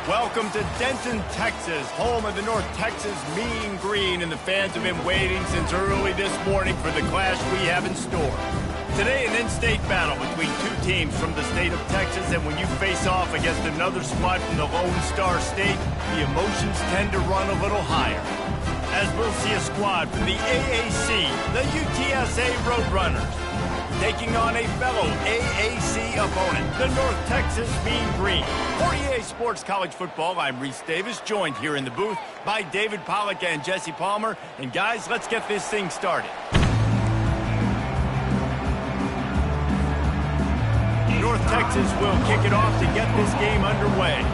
Welcome to Denton, Texas, home of the North Texas Mean Green, and the fans have been waiting since early this morning for the clash we have in store. Today, an in-state battle between two teams from the state of Texas, and when you face off against another squad from the Lone Star State, the emotions tend to run a little higher. As we'll see a squad from the AAC, the UTSA Roadrunners, taking on a fellow AAC opponent, the North Texas Mean Green. For EA Sports College Football, I'm Reese Davis, joined here in the booth by David Pollack and Jesse Palmer. And guys, let's get this thing started. North Texas will kick it off to get this game underway.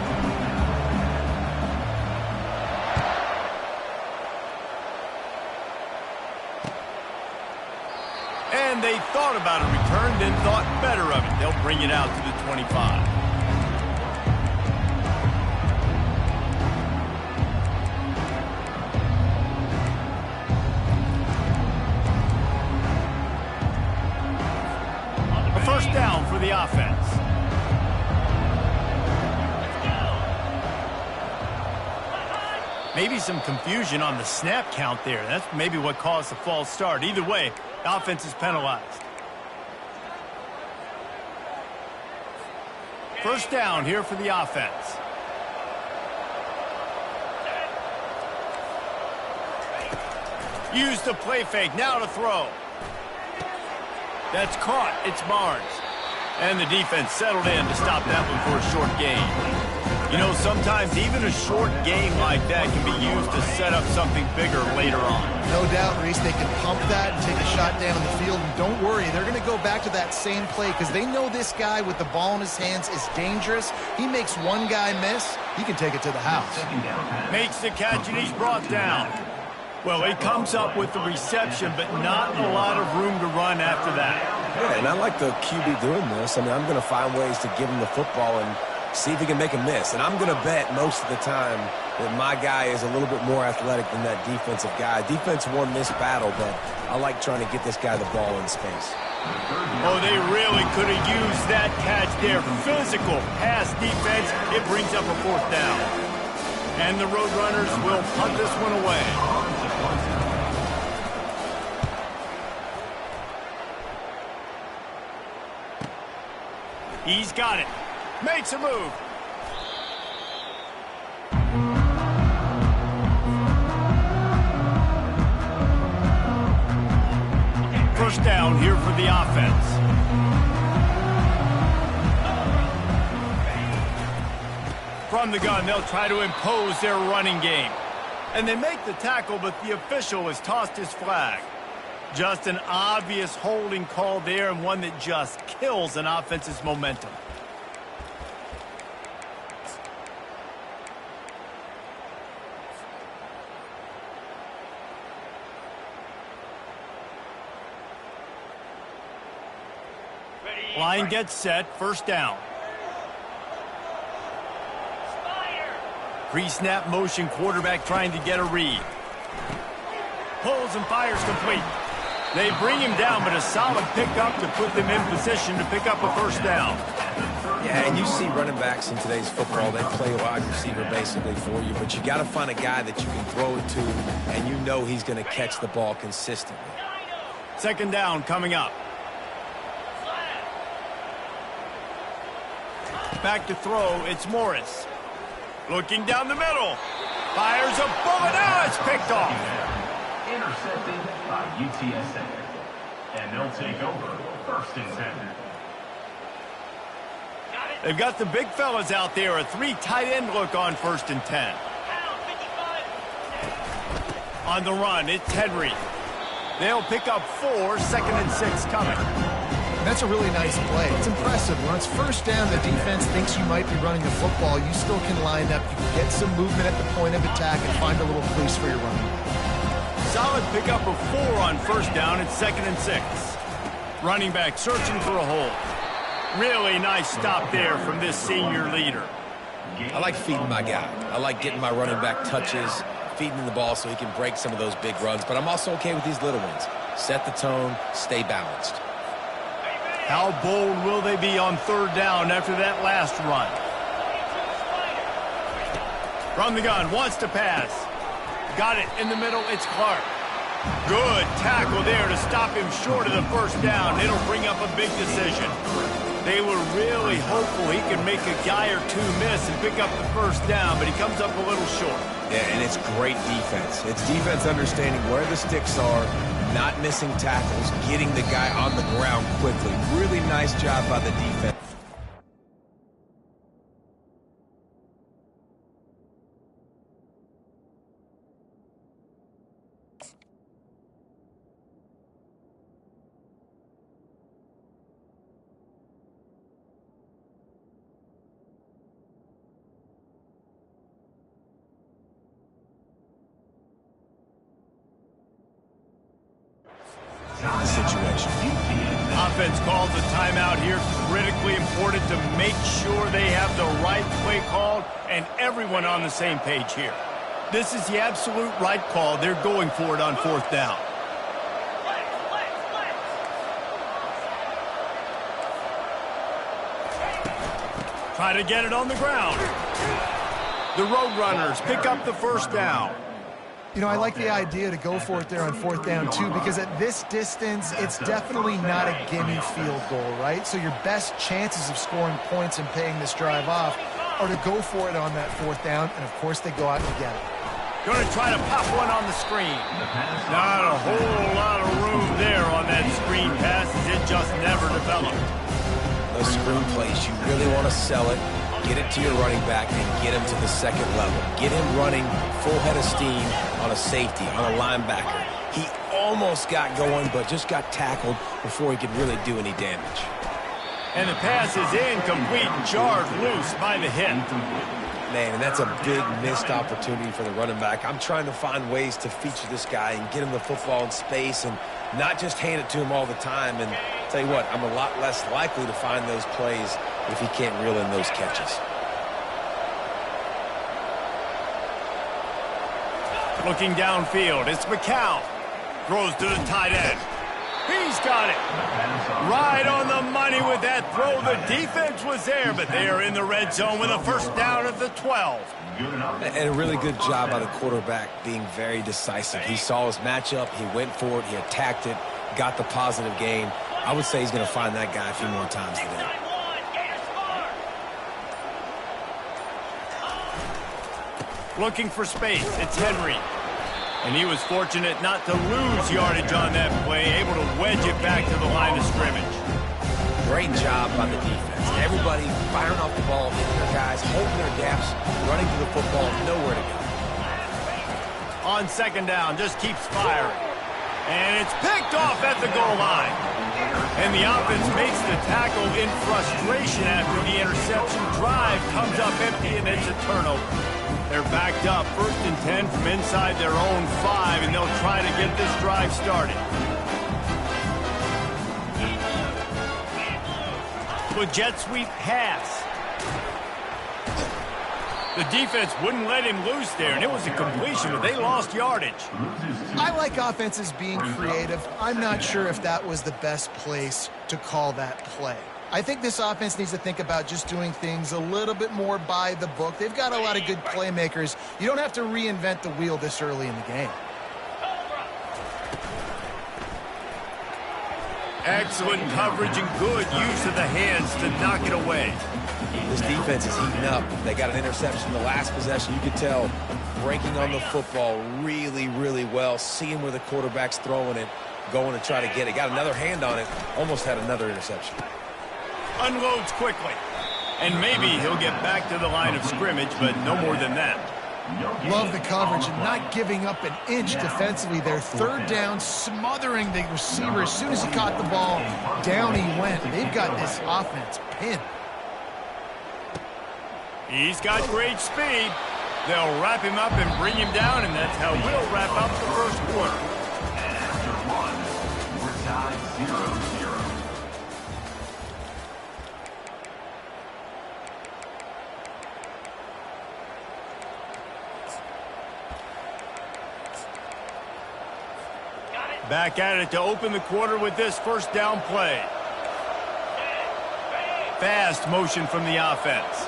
And they thought about a return, then thought better of it. They'll bring it out to the 25. A first down for the offense. Maybe some confusion on the snap count there. That's maybe what caused the false start. Either way, the offense is penalized. First down here for the offense. Use the play fake. Now to throw. That's caught. It's Barnes. And the defense settled in to stop that one for a short gain. You know, sometimes even a short game like that can be used to set up something bigger later on. No doubt, Reese, they can pump that and take a shot down the field. And don't worry, they're going to go back to that same play because they know this guy with the ball in his hands is dangerous. He makes one guy miss, he can take it to the house. Makes the catch, and he's brought down. Well, he comes up with the reception, but not a lot of room to run after that. Yeah, and I like the QB doing this. I mean, I'm going to find ways to give him the football and see if he can make a miss. And I'm going to bet most of the time that my guy is a little bit more athletic than that defensive guy. Defense won this battle, but I like trying to get this guy the ball in space. Oh, they really could have used that catch there. Physical pass defense. It brings up a fourth down. And the Roadrunners will punt this one away. He's got it. Makes a move. First down here for the offense. From the gun, they'll try to impose their running game. And they make the tackle, but the official has tossed his flag. Just an obvious holding call there, and one that just kills an offense's momentum. Line gets set, first down. Pre-snap motion, quarterback trying to get a read. Pulls and fires complete. They bring him down, but a solid pickup to put them in position to pick up a first down. Yeah, and you see running backs in today's football, they play a wide receiver basically for you, but you got to find a guy that you can throw it to, and you know he's going to catch the ball consistently. Second down coming up. Back to throw, it's Morris. Looking down the middle. Fires a bullet. Now it's picked off. Intercepted by UTSA. And they'll take over first and 10. They've got the big fellas out there. A three tight end look on first and 10. On the run, it's Henry. They'll pick up 4, second and 6 coming. That's a really nice play. It's impressive. When it's first down, the defense thinks you might be running the football. You still can line up. You can get some movement at the point of attack and find a little crease for your running. Solid pickup of 4 on first down. It's second and 6. Running back searching for a hole. Really nice stop there from this senior leader. I like feeding my guy. I like getting my running back touches, feeding him the ball so he can break some of those big runs. But I'm also okay with these little ones. Set the tone, stay balanced. How bold will they be on third down after that last run? From the gun, wants to pass. Got it in the middle, it's Clark. Good tackle there to stop him short of the first down. It'll bring up a big decision. They were really hopeful he could make a guy or two miss and pick up the first down, but he comes up a little short. Yeah, and it's great defense. It's defense understanding where the sticks are, not missing tackles, getting the guy on the ground quickly. Really nice job by the defense. Situation. Offense calls a timeout here. Critically important to make sure they have the right play called and everyone on the same page here. This is the absolute right call. They're going for it on fourth down. Try to get it on the ground. The Roadrunners pick up the first down. You know, I like the idea to go for it there on fourth down, too, because at this distance, it's definitely not a gimme field goal, right? So your best chances of scoring points and paying this drive off are to go for it on that fourth down, and, of course, they go out and get it. Going to try to pop one on the screen. Not a whole lot of room there on that screen pass as it just never developed. Those screen plays, you really want to sell it. Get it to your running back and get him to the second level. Get him running full head of steam on a safety, on a linebacker. He almost got going, but just got tackled before he could really do any damage. And the pass is incomplete, jarred loose by the hit. Man, and that's a big missed opportunity for the running back. I'm trying to find ways to feature this guy and get him the football in space and not just hand it to him all the time. And tell you what, I'm a lot less likely to find those plays if he can't reel in those catches. Looking downfield, it's McCown. Throws to the tight end. He's got it. Right on the money with that throw. The defense was there, but they are in the red zone with a first down at the 12. And a really good job by the quarterback being very decisive. He saw his matchup. He went for it. He attacked it, got the positive gain. I would say he's going to find that guy a few more times today. Looking for space. It's Henry. And he was fortunate not to lose yardage on that play, able to wedge it back to the line of scrimmage. Great job by the defense. Everybody firing off the ball, hitting their guys, holding their gaps, running to the football, nowhere to go. On second down, just keeps firing. And it's picked off at the goal line. And the offense makes the tackle in frustration after the interception. Drive comes up empty, and it's a turnover. They're backed up, 1st and 10 from inside their own 5, and they'll try to get this drive started. With jet sweep pass. The defense wouldn't let him loose there, and it was a completion, but they lost yardage. I like offenses being creative. I'm not sure if that was the best place to call that play. I think this offense needs to think about just doing things a little bit more by the book. They've got a lot of good playmakers. You don't have to reinvent the wheel this early in the game. Excellent coverage and good use of the hands to knock it away. This defense is heating up. They got an interception the last possession. You could tell breaking on the football really, really well. Seeing where the quarterback's throwing it, going to try to get it. Got another hand on it. Almost had another interception. Unloads quickly. And maybe he'll get back to the line of scrimmage, but no more than that. Love the coverage and not giving up an inch defensively there. 3rd down, smothering the receiver. As soon as he caught the ball, down he went. They've got this offense pinned. He's got great speed. They'll wrap him up and bring him down, and that's how we'll wrap up the first quarter. And after one, we're tied 0-0. Back at it to open the quarter with this first down play. Fast motion from the offense.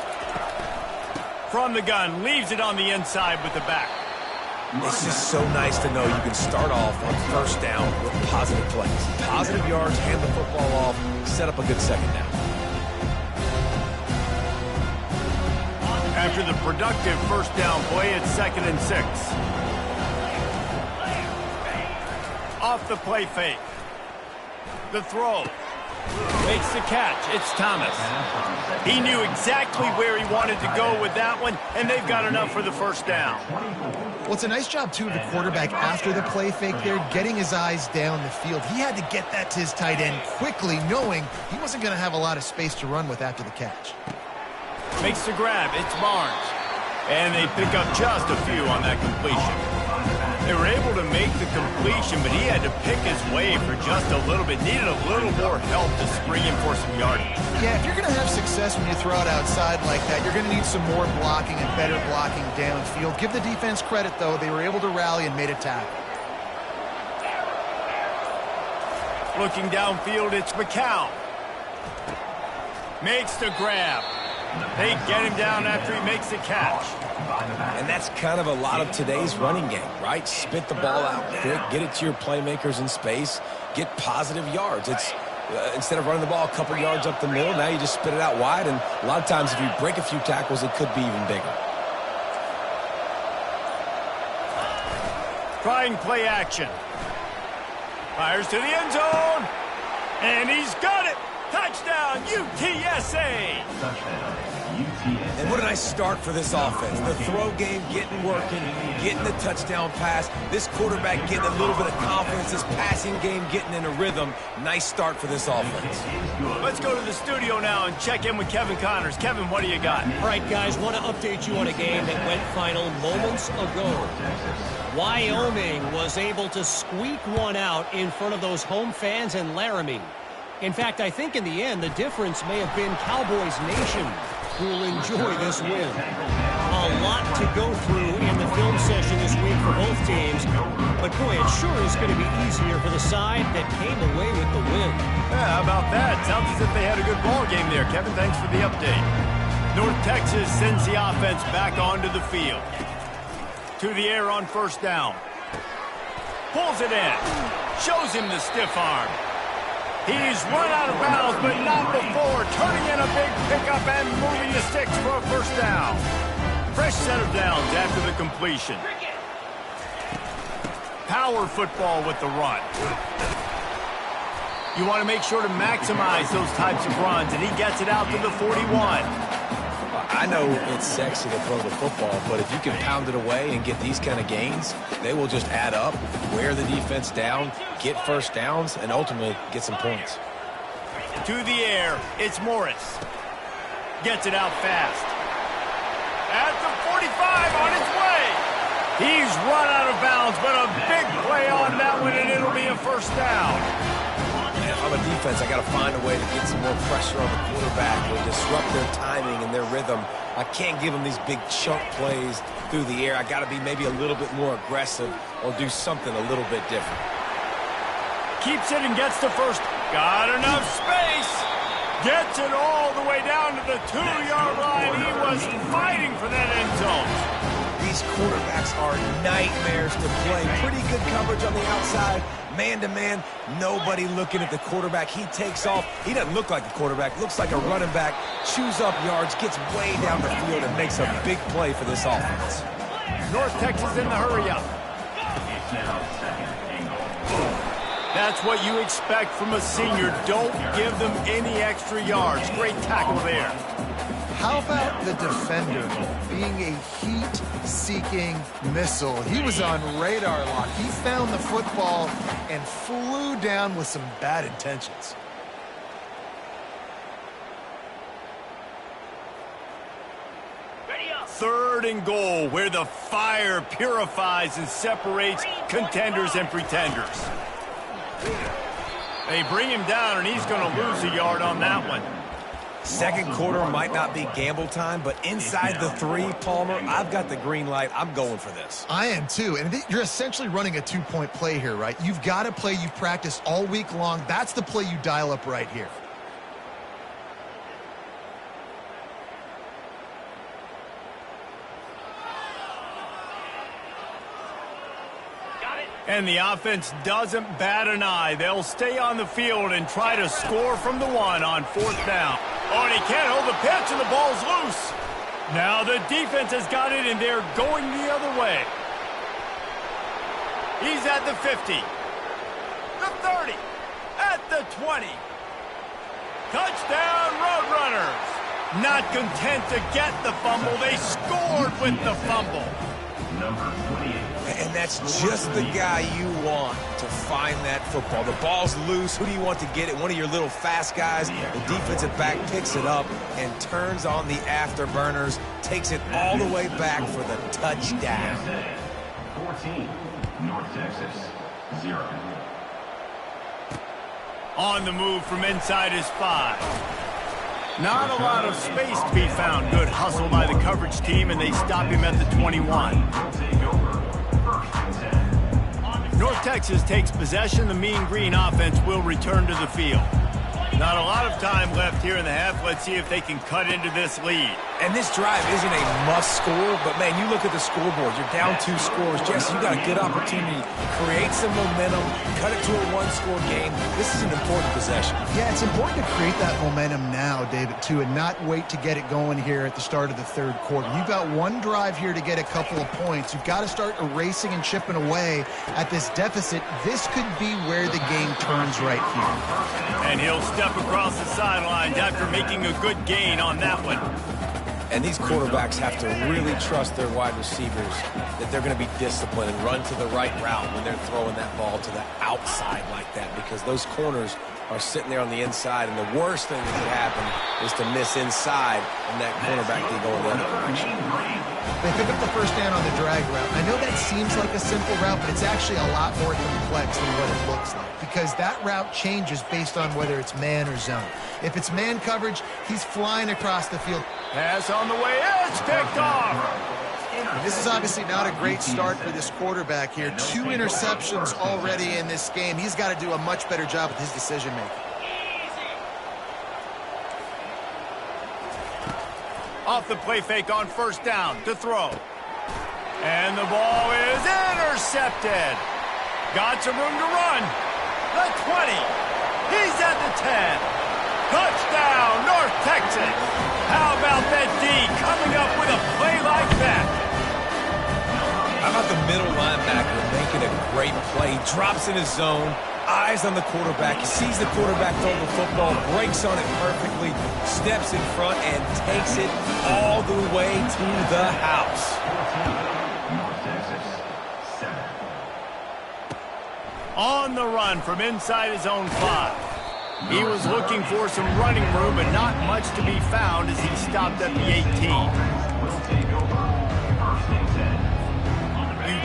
From the gun, leaves it on the inside with the back. It's just so nice to know you can start off on first down with positive plays. Positive yards, hand the football off, set up a good second down. After the productive first down play, it's 2nd and 6. Off the play fake. The throw. Makes the catch. It's Thomas. He knew exactly where he wanted to go with that one, and they've got enough for the first down. Well, it's a nice job, too, of the quarterback after the play fake there, getting his eyes down the field. He had to get that to his tight end quickly, knowing he wasn't going to have a lot of space to run with after the catch. Makes the grab. It's Barnes. And they pick up just a few on that completion. They were able to make the completion, but he had to pick his way for just a little bit. Needed a little more help to spring him for some yardage. Yeah, if you're going to have success when you throw it outside like that, you're going to need some more blocking and better blocking downfield. Give the defense credit, though. They were able to rally and made a tackle. Looking downfield, it's McCown. Makes the grab. They get him down after he makes the catch. And that's kind of a lot of today's running game, right? Spit the ball out quick, get it to your playmakers in space, get positive yards. It's instead of running the ball a couple yards up the middle, now you just spit it out wide, and a lot of times if you break a few tackles, it could be even bigger. Trying play action. Fires to the end zone, and he's got it. Touchdown, UTSA! And what a nice start for this offense. The throw game getting working, getting the touchdown pass. This quarterback getting a little bit of confidence. This passing game getting in a rhythm. Nice start for this offense. Let's go to the studio now and check in with Kevin Connors. Kevin, what do you got? All right, guys, want to update you on a game that went final moments ago. Wyoming was able to squeak one out in front of those home fans in Laramie. In fact, I think in the end, the difference may have been Cowboys Nation, who will enjoy this win. A lot to go through in the film session this week for both teams, but boy, it sure is going to be easier for the side that came away with the win. Yeah, how about that? Sounds as if they had a good ball game there. Kevin, thanks for the update. North Texas sends the offense back onto the field. To the air on first down. Pulls it in. Shows him the stiff arm. He's run out of bounds, but not before. Turning in a big pickup and moving the sticks for a first down. Fresh set of downs after the completion. Power football with the run. You want to make sure to maximize those types of runs, and he gets it out to the 41. I know it's sexy to throw the football, but if you can pound it away and get these kind of gains, they will just add up, wear the defense down, get first downs, and ultimately get some points. To the air, it's Morris. Gets it out fast. At the 45 on his way. He's run out of bounds, but a big play on that one, and it'll be a first down. If I'm a defense, I got to find a way to get some more pressure on the quarterback or disrupt their timing and their rhythm. I can't give them these big chunk plays through the air. I got to be maybe a little bit more aggressive or do something a little bit different. Keeps it and gets the first. Got enough space. Gets it all the way down to the 2-yard line. He was fighting for that end zone. These quarterbacks are nightmares to play. Pretty good coverage on the outside. Man-to-man, nobody looking at the quarterback. He takes off. He doesn't look like a quarterback. Looks like a running back. Chews up yards, gets way down the field, and makes a big play for this offense. North Texas in the hurry-up. That's what you expect from a senior. Don't give them any extra yards. Great tackle there. How about the defender being a heat-seeking missile? He was on radar lock. He found the football and flew down with some bad intentions. Third and goal, where the fire purifies and separates contenders and pretenders. They bring him down, and he's going to lose a yard on that one. Second quarter might not be gamble time, but inside the 3, Palmer, I've got the green light. I'm going for this. I am too, and you're essentially running a 2-point play here, right? You've got a play you practice all week long. That's the play you dial up right here. And the offense doesn't bat an eye. They'll stay on the field and try to score from the 1 on 4th down. Oh, and he can't hold the pitch, and the ball's loose. Now the defense has got it, and they're going the other way. He's at the 50, the 30, at the 20. Touchdown, Roadrunners. Not content to get the fumble, they scored with the fumble. Number 28. And that's just the guy you want to find that football. The ball's loose. Who do you want to get it? One of your little fast guys. The defensive back picks it up and turns on the afterburners, takes it all the way back for the touchdown. 14, North Texas, 0. On the move from inside his 5. Not a lot of space to be found. Good hustle by the coverage team, and they stop him at the 21. North Texas takes possession. The Mean Green offense will return to the field. Not a lot of time left here in the half. Let's see if they can cut into this lead. And this drive isn't a must score, but man, you look at the scoreboard. You're down 2 scores. Jesse, you got a good opportunity to create some momentum, cut it to a 1-score game. This is an important possession. Yeah, it's important to create that momentum now, David, too, and not wait to get it going here at the start of the 3rd quarter. You've got one drive here to get a couple of points. You've got to start erasing and chipping away at this deficit. This could be where the game turns right here. And he'll step across the sidelines after making a good gain on that one. And these quarterbacks have to really trust their wide receivers that they're going to be disciplined and run to the right route when they're throwing that ball to the outside like that, because those corners are sitting there on the inside, and the worst thing that could happen is to miss inside and that cornerback can go in the other direction. They pick up the first down on the drag route. I know that seems like a simple route, but it's actually a lot more complex than what it looks like, because that route changes based on whether it's man or zone. If it's man coverage, he's flying across the field. Pass on the way, it's picked off. And this is obviously not a great start for this quarterback here. 2 interceptions already in this game. He's got to do a much better job with his decision-making. Off the play fake on 1st down to throw. And the ball is intercepted. Got some room to run. The 20. He's at the 10. Touchdown, North Texas. How about that D coming up with a play like that? How about the middle linebacker making a great play? Drops in his zone, eyes on the quarterback. He sees the quarterback throw the football, breaks on it perfectly, steps in front, and takes it all the way to the house. North Texas, 7. On the run from inside his own 5. He was looking for some running room, but not much to be found as he stopped at the 18.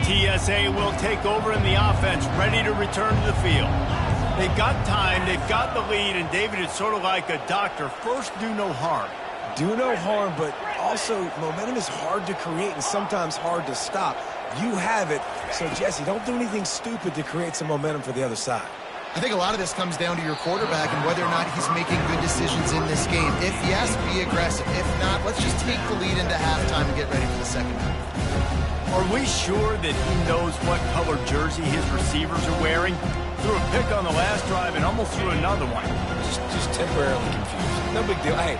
UTSA will take over in the offense, ready to return to the field. They've got time, they've got the lead, and David, it's sort of like a doctor. First, do no harm. Do no harm, but also momentum is hard to create and sometimes hard to stop. You have it, so Jesse, don't do anything stupid to create some momentum for the other side. I think a lot of this comes down to your quarterback and whether or not he's making good decisions in this game. If yes, be aggressive. If not, let's just take the lead into halftime and get ready for the second half. Are we sure that he knows what color jersey his receivers are wearing? Threw a pick on the last drive and almost threw another one. Just temporarily confused. No big deal. Hey,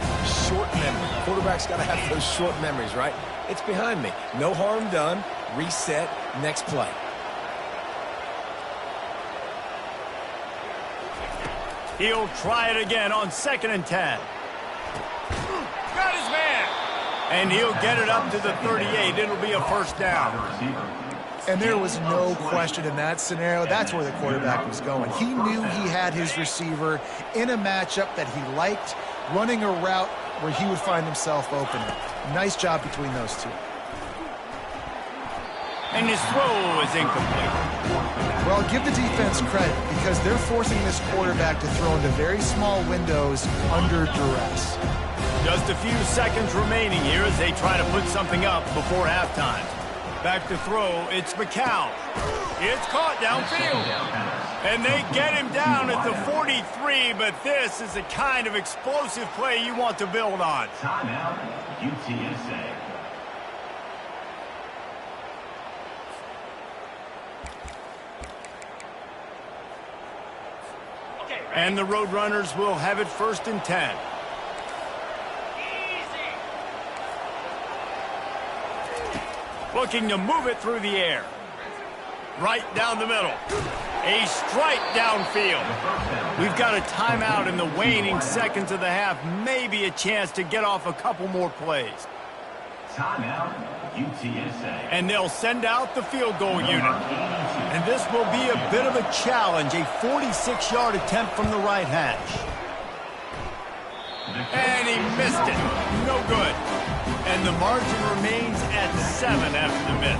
short memory. Quarterback's got to have those short memories, right? It's behind me. No harm done. Reset. Next play. He'll try it again on 2nd and 10. Got his man. And he'll get it up to the 38. It'll be a 1st down. And there was no question in that scenario. That's where the quarterback was going. He knew he had his receiver in a matchup that he liked, running a route where he would find himself open. Nice job between those two. And his throw is incomplete. Well, give the defense credit because they're forcing this quarterback to throw into very small windows under duress. Just a few seconds remaining here as they try to put something up before halftime. Back to throw, it's McCown. It's caught downfield. And they get him down at the 43, but this is the kind of explosive play you want to build on. Timeout, UTSA. And the Roadrunners will have it 1st and 10. Looking to move it through the air. Right down the middle. A strike downfield. We've got a timeout in the waning seconds of the half. Maybe a chance to get off a couple more plays. Timeout, UTSA. And they'll send out the field goal unit. And this will be a bit of a challenge. A 46-yard attempt from the right hash. And he missed it. No good. And the margin remains at 7 after the miss.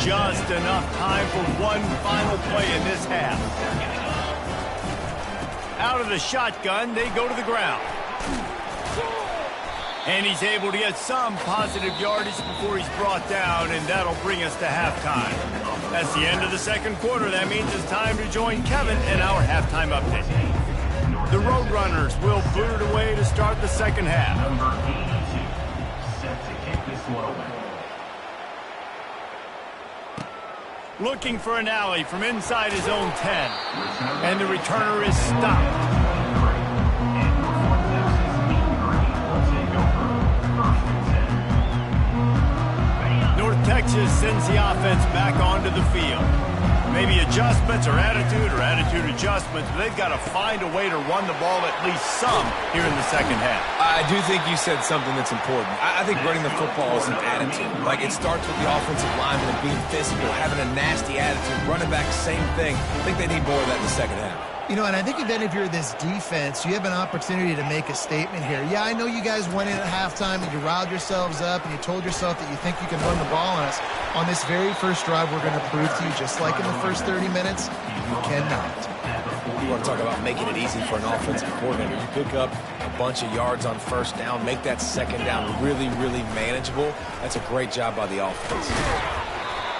Just enough time for one final play in this half. Out of the shotgun, they go to the ground. And he's able to get some positive yardage before he's brought down, and that'll bring us to halftime. That's the end of the second quarter. That means it's time to join Kevin in our halftime update. The Roadrunners will boot it away to start the second half. Number 82, set to kick this one away. Looking for an alley from inside his own 10. And the returner is stopped. North Texas sends the offense back onto the field. Maybe adjustments or attitude adjustments, but they've got to find a way to run the ball at least some here in the second half. I do think you said something that's important. I think running the football is an attitude. Like, it starts with the offensive lineman and being physical, having a nasty attitude. Running back, same thing. I think they need more of that in the second half. You know, and I think even if you're this defense, you have an opportunity to make a statement here. Yeah, I know you guys went in at halftime and you riled yourselves up and you told yourself that you think you can run the ball on us. On this very first drive, we're going to prove to you, just like in the first 30 minutes, you cannot. You want to talk about making it easy for an offensive coordinator. You pick up a bunch of yards on first down, make that second down really, really manageable. That's a great job by the offense.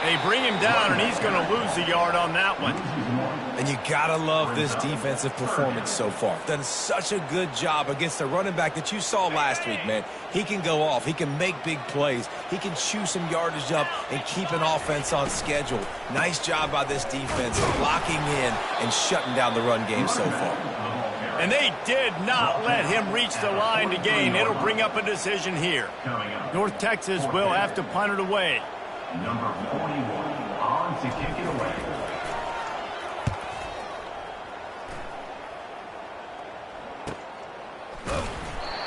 They bring him down, and he's going to lose a yard on that one. And you got to love this defensive performance so far. Done such a good job against the running back that you saw last week, man. He can go off. He can make big plays. He can chew some yardage up and keep an offense on schedule. Nice job by this defense locking in and shutting down the run game so far. And they did not let him reach the line to gain. It'll bring up a decision here. North Texas will have to punt it away. Number 41 on to kick it away.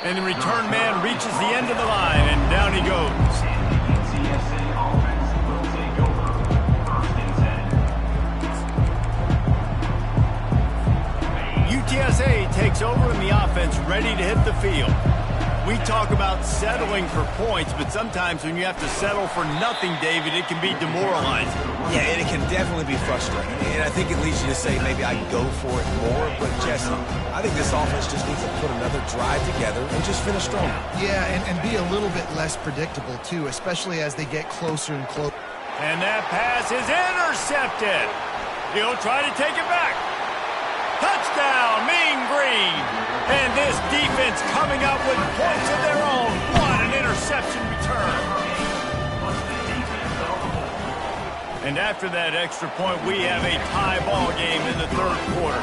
And the return man reaches the end of the line, and down he goes. And the NCAA offense will take over 1st and 10. UTSA takes over in the offense, ready to hit the field. We talk about settling for points, but sometimes when you have to settle for nothing, David, it can be demoralizing. Yeah, and it can definitely be frustrating. And I think it leads you to say maybe I can go for it more. But, Jesse, I think this offense just needs to put another drive together and just finish strong. Yeah, and be a little bit less predictable, too, especially as they get closer and closer. And that pass is intercepted. He'll try to take it back. Touchdown, Mean Green. And this defense coming up with points of their own. What an interception return. And after that extra point, we have a tie ball game in the third quarter.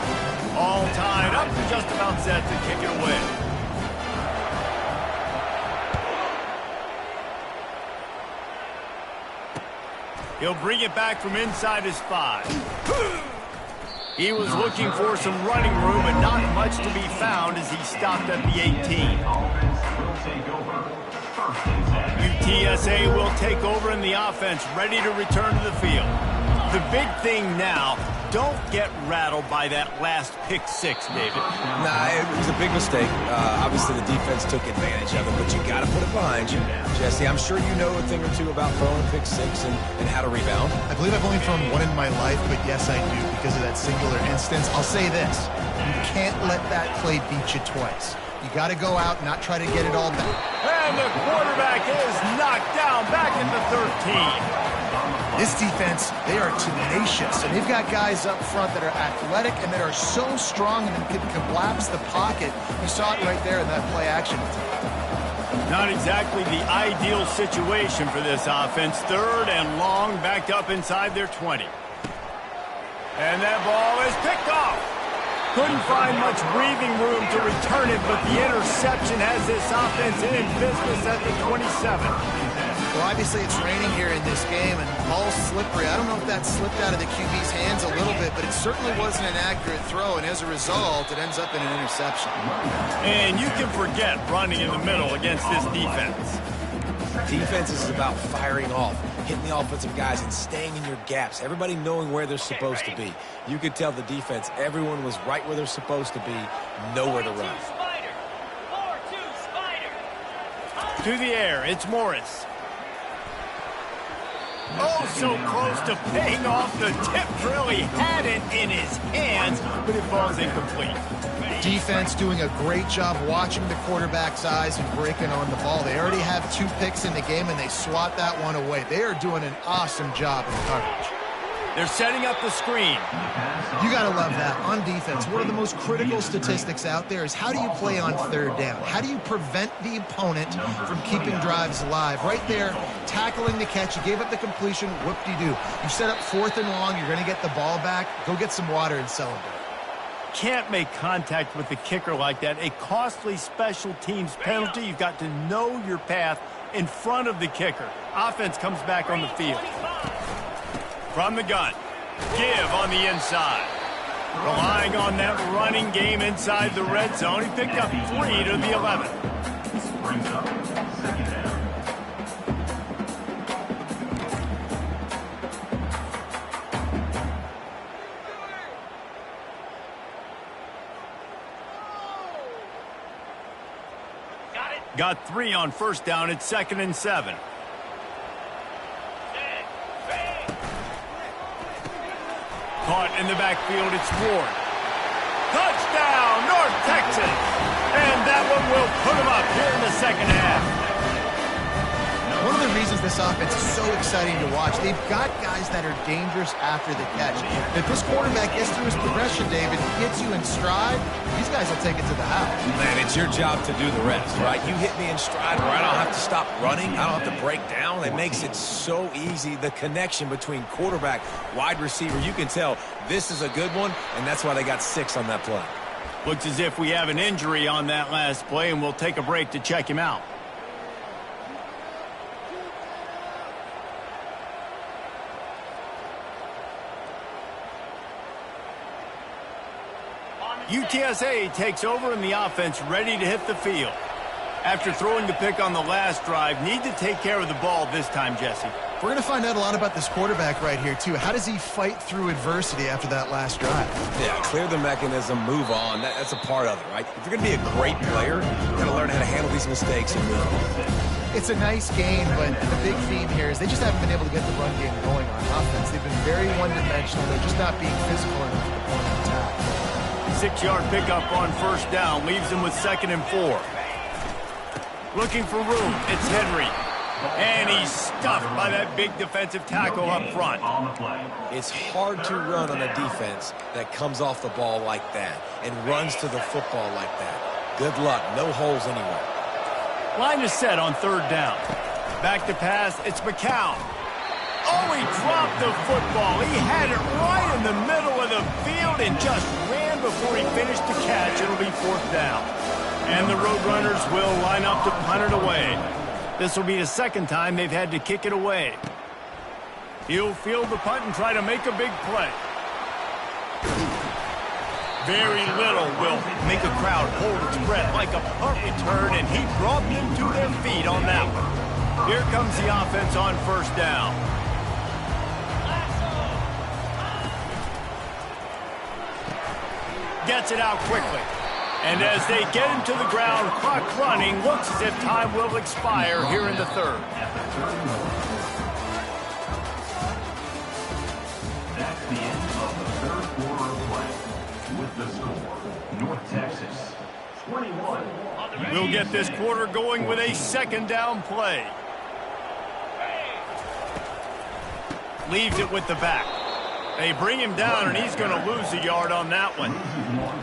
All tied up and just about set to kick it away. He'll bring it back from inside his 5. He was looking for some running room, but not much to be found as he stopped at the 18. UTSA will take over in the offense, ready to return to the field. The big thing now, don't get rattled by that last pick 6, David. Nah, it was a big mistake. Obviously, the defense took advantage of it, but you got to put it behind you. Jesse, I'm sure you know a thing or two about throwing a pick 6 and how to rebound. I believe I've only thrown one in my life, but yes, I do because of that singular instance. I'll say this. You can't let that play beat you twice. You got to go out and not try to get it all back. And the quarterback is knocked down back at the 13. This defense, they are tenacious, and they've got guys up front that are athletic and that are so strong and can collapse the pocket. You saw it right there in that play action. Not exactly the ideal situation for this offense. 3rd and long, backed up inside their 20. And that ball is picked off. Couldn't find much breathing room to return it, but the interception has this offense in business at the 27. Well, obviously it's raining here in this game, and the ball's slippery. I don't know if that slipped out of the QB's hands a little bit, but it certainly wasn't an accurate throw, and as a result, it ends up in an interception. And you can forget running in the middle against this defense. Defense is about firing off, hitting the offensive guys, and staying in your gaps. Everybody knowing where they're supposed to be. You could tell the defense, everyone was right where they're supposed to be, nowhere to run. To the air, it's Morris. Oh, so close to paying off. The tip really had it in his hands, but it falls incomplete. Defense doing a great job watching the quarterback's eyes and breaking on the ball. They already have 2 picks in the game, and they swat that one away. They are doing an awesome job in coverage. They're setting up the screen. You got to love that. On defense, one of the most critical statistics out there is how do you play on third down? How do you prevent the opponent from keeping drives alive? Right there, tackling the catch. You gave up the completion. Whoop-de-doo. You set up 4th and long. You're going to get the ball back. Go get some water and celebrate. Can't make contact with the kicker like that. A costly special teams penalty. You've got to know your path in front of the kicker. Offense comes back on the field. From the gun, give on the inside. Relying on that running game inside the red zone. He picked up 3 to the 11. Brings up 2nd down. Got 3 on 1st down. It's 2nd and 7. Caught in the backfield, it's Ward. Touchdown, North Texas! And that one will put them up here in the 2nd half. One of the reasons this offense is so exciting to watch, they've got guys that are dangerous after the catch. If this quarterback gets through his progression, David, gets you in stride, these guys will take it to the house. Man, it's your job to do the rest, right? You hit me in stride where I don't have to stop running. I don't have to break down. It makes it so easy. The connection between quarterback, wide receiver, you can tell this is a good one, and that's why they got 6 on that play. Looks as if we have an injury on that last play, and we'll take a break to check him out. UTSA takes over in the offense, ready to hit the field. After throwing the pick on the last drive, need to take care of the ball this time, Jesse. We're going to find out a lot about this quarterback right here, too. How does he fight through adversity after that last drive? Yeah, clear the mechanism, move on. That's a part of it, right? If you're going to be a great player, you've got to learn how to handle these mistakes and move on. It's a nice game, but the big theme here is they just haven't been able to get the run game going on offense. They've been very one-dimensional. They're just not being physical enough to the point of attack. 6-yard pickup on 1st down, leaves him with 2nd and 4. Looking for room, it's Henry. And he's stuffed by that big defensive tackle up front. It's hard to run on a defense that comes off the ball like that and runs to the football like that. Good luck, no holes anywhere. Line is set on 3rd down. Back to pass, it's McCown. Oh, he dropped the football. He had it right in the middle of the field and just ran before he finished the catch. It'll be 4th down. And the Roadrunners will line up to punt it away. This will be the 2nd time they've had to kick it away. He'll field the punt and try to make a big play. Very little will make a crowd hold its breath like a punt return, and he brought them to their feet on that one. Here comes the offense on 1st down. Gets it out quickly. And as they get him to the ground, clock running, looks as if time will expire here in the 3rd. That's the end of the 3rd quarter of play. With the score, North Texas 21. We'll get this quarter going with a 2nd down play. Leaves it with the back. They bring him down, and he's going to lose a yard on that one.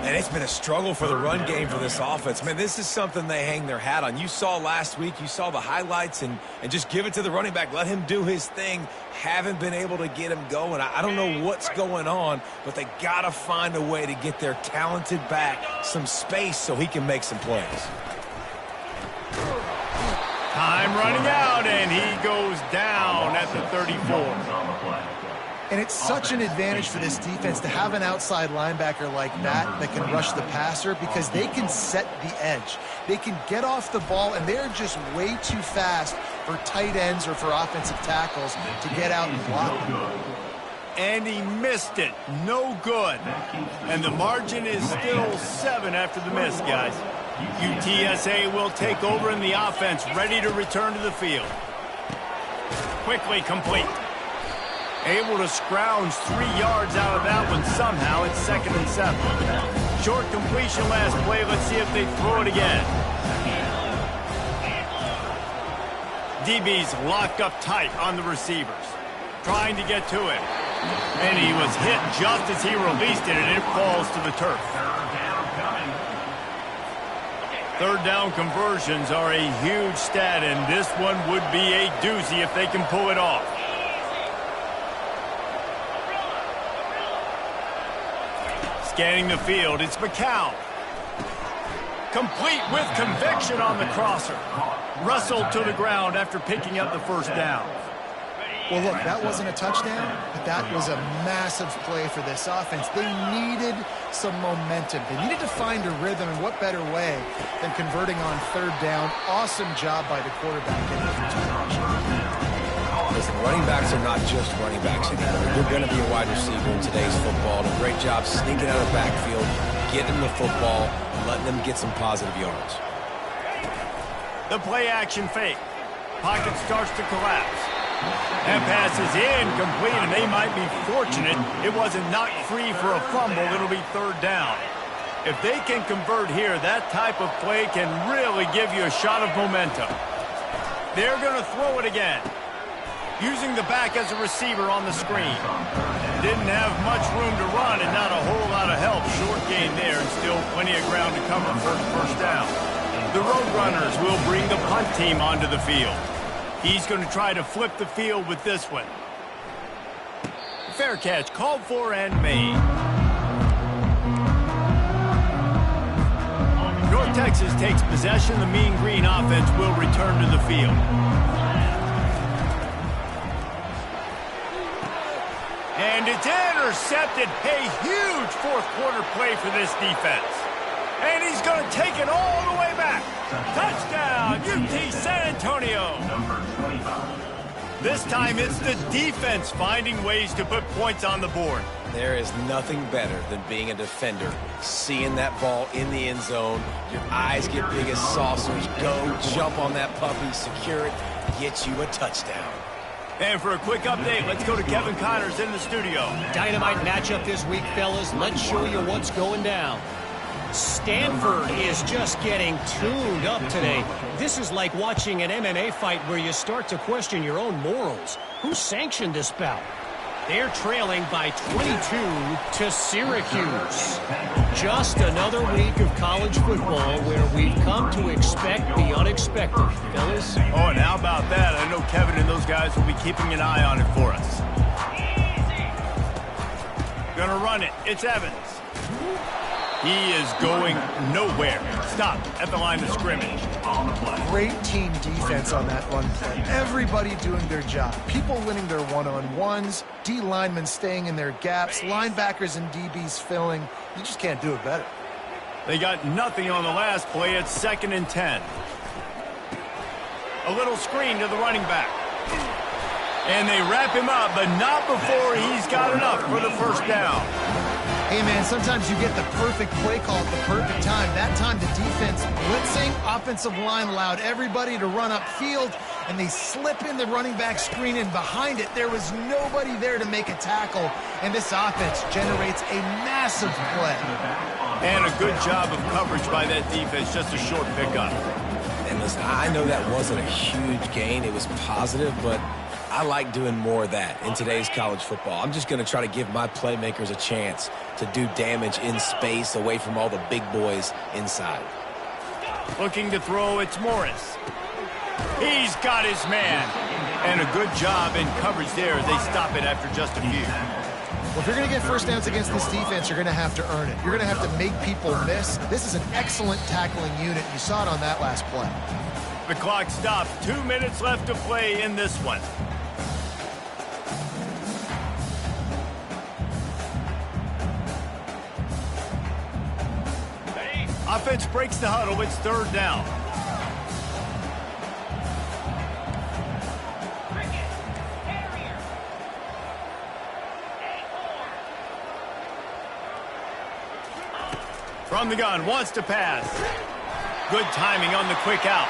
And it's been a struggle for the run game for this offense. Man, this is something they hang their hat on. You saw last week, you saw the highlights, and just give it to the running back. Let him do his thing. Haven't been able to get him going. I don't know what's going on, but they got to find a way to get their talented back some space so he can make some plays. Time running out, and he goes down at the 34. And it's such an advantage for this defense to have an outside linebacker like that can rush the passer because they can set the edge. They can get off the ball, and they're just way too fast for tight ends or for offensive tackles to get out and block. And he missed it. No good. And the margin is still 7 after the miss, guys. UTSA will take over in the offense, ready to return to the field. Quickly complete. Able to scrounge 3 yards out of that one somehow. It's 2nd and 7. Short completion last play. Let's see if they throw it again. DB's locked up tight on the receivers. Trying to get to him. And he was hit just as he released it, and it falls to the turf. Third down conversions are a huge stat, and this one would be a doozy if they can pull it off. Scanning the field, it's McCown. Complete with conviction on the crosser. Wrestled to the ground after picking up the first down. Well, look, that wasn't a touchdown, but that was a massive play for this offense. They needed some momentum. They needed to find a rhythm, and what better way than converting on third down. Awesome job by the quarterback. Listen, running backs are not just running backs anymore. You're going to be a wide receiver in today's football. And a great job sneaking out of the backfield, getting the football, and letting them get some positive yards. The play action fake. Pocket starts to collapse. That pass is incomplete, and they might be fortunate it wasn't knocked free for a fumble. It'll be third down. If they can convert here, that type of play can really give you a shot of momentum. They're going to throw it again. Using the back as a receiver on the screen. Didn't have much room to run and not a whole lot of help. Short gain there and still plenty of ground to cover for the first down. The Roadrunners will bring the punt team onto the field. He's going to try to flip the field with this one. Fair catch called for and made. North Texas takes possession. The Mean Green offense will return to the field. And it's intercepted. A huge fourth quarter play for this defense. And he's going to take it all the way back. Touchdown, UT San Antonio. This time it's the defense finding ways to put points on the board. There is nothing better than being a defender. Seeing that ball in the end zone, your eyes get big as saucers. Go, jump on that puppy, secure it, get you a touchdown. And for a quick update, let's go to Kevin Connors in the studio. Dynamite matchup this week, fellas. Let's show you what's going down. Stanford is just getting tuned up today. This is like watching an MMA fight where you start to question your own morals. Who sanctioned this bout? They're trailing by 22 to Syracuse. Just another week of college football where we've come to expect the unexpected, fellas. Oh, and how about that? I know Kevin and those guys will be keeping an eye on it for us. Gonna run it. It's Evans. He is going nowhere. Stop at the line of scrimmage. Great team defense on that run play. Everybody doing their job. People winning their one-on-ones. D linemen staying in their gaps. Linebackers and DBs filling. You just can't do it better. They got nothing on the last play. It's 2nd and 10. A little screen to the running back. And they wrap him up, but not before he's got enough for the first down. Hey, man, sometimes you get the perfect play call at the perfect time. That time the defense blitzing, offensive line allowed everybody to run upfield, and they slip in the running back screen, and behind it there was nobody there to make a tackle, and this offense generates a massive play. And a good job of coverage by that defense, just a short pickup. And listen, I know that wasn't a huge gain. It was positive, but I like doing more of that in today's college football. I'm just going to try to give my playmakers a chance to do damage in space away from all the big boys inside. Looking to throw, it's Morris. He's got his man. And a good job in coverage there as they stop it after just a few. Well, if you're going to get first downs against this defense, you're going to have to earn it. You're going to have to make people miss. This is an excellent tackling unit. You saw it on that last play. The clock stops. 2 minutes left to play in this one. Offense breaks the huddle. It's third down. From the gun, wants to pass. Good timing on the quick out.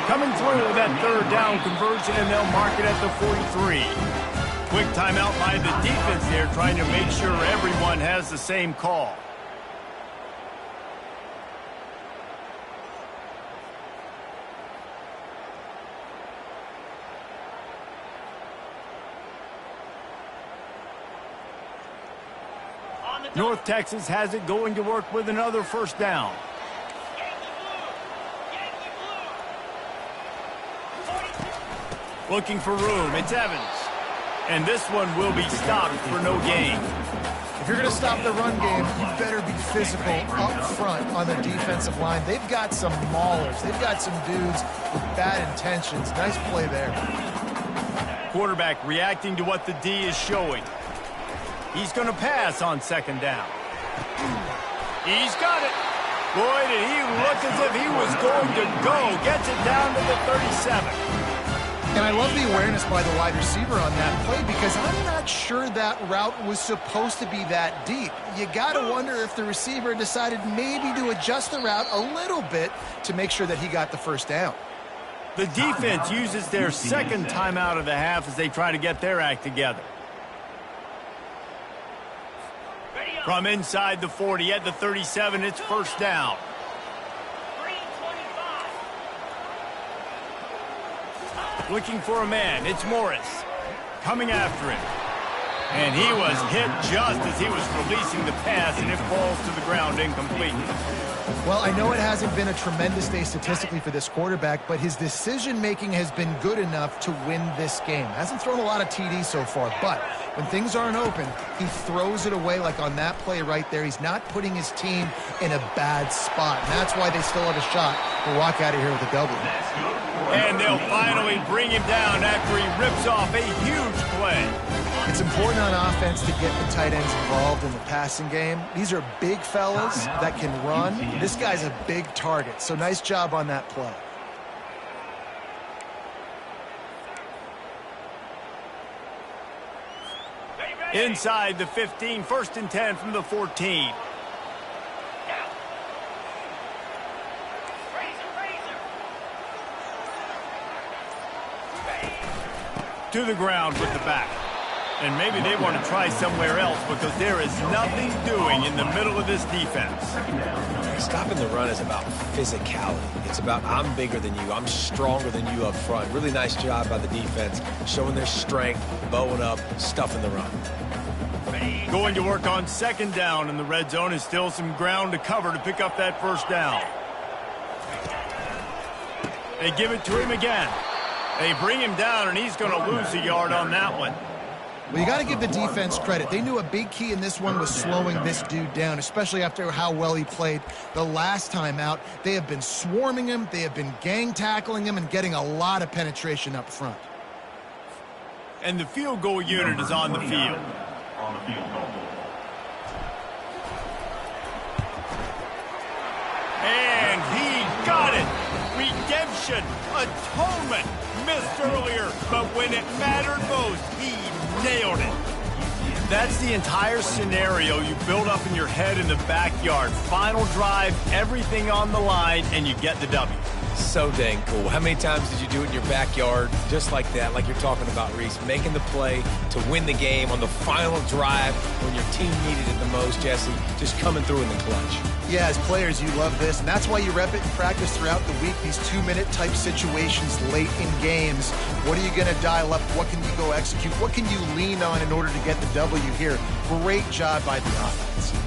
Coming through with that third down conversion, and they'll mark it at the 43. Quick timeout by the defense there, trying to make sure everyone has the same call. North Texas has it going to work with another first down. Looking for room, it's Evans. And this one will be stopped for no gain. If you're going to stop the run game, you better be physical up front on the defensive line. They've got some maulers. They've got some dudes with bad intentions. Nice play there. Quarterback reacting to what the D is showing. He's going to pass on second down. He's got it. Boy, did he look as if he was going to go. Gets it down to the 37. And I love the awareness by the wide receiver on that play because I'm not sure that route was supposed to be that deep. You got to wonder if the receiver decided maybe to adjust the route a little bit to make sure that he got the first down. The defense uses their second timeout of the half as they try to get their act together. From inside the 40 at the 37, it's first down. Looking for a man, it's Morris. Coming after him. And he was hit just as he was releasing the pass, and it falls to the ground incomplete. Well, I know it hasn't been a tremendous day statistically for this quarterback, but his decision-making has been good enough to win this game. Hasn't thrown a lot of TDs so far, but when things aren't open, he throws it away like on that play right there. He's not putting his team in a bad spot, and that's why they still have a shot to walk out of here with a W. And they'll finally bring him down after he rips off a huge play. It's important on offense to get the tight ends involved in the passing game. These are big fellas that can run. This guy's a big target, so nice job on that play. Inside the 15, first and 10 from the 14. To the ground with the back. And maybe they want to try somewhere else because there is nothing doing in the middle of this defense. Stopping the run is about physicality. It's about I'm bigger than you. I'm stronger than you up front. Really nice job by the defense, showing their strength, bowing up, stuffing the run. Going to work on second down, and the red zone is still some ground to cover to pick up that first down. They give it to him again. They bring him down, and he's going to lose a yard on that one. Well, you got to give the defense credit. They knew a big key in this one was slowing this dude down, especially after how well he played the last time out. They have been swarming him. They have been gang tackling him and getting a lot of penetration up front. And the field goal unit is on the field. And he got it. Redemption, atonement, missed earlier, but when it mattered most, he nailed it. That's the entire scenario you build up in your head in the backyard. Final drive, everything on the line, and you get the W. So dang cool. How many times did you do it in your backyard just like that, like you're talking about, Reese, making the play to win the game on the final drive when your team needed it the most, Jesse, just coming through in the clutch. Yeah, as players, you love this, and that's why you rep it in practice throughout the week, these 2-minute type situations late in games. What are you going to dial up? What can you go execute? What can you lean on in order to get the W here? Great job by the offense.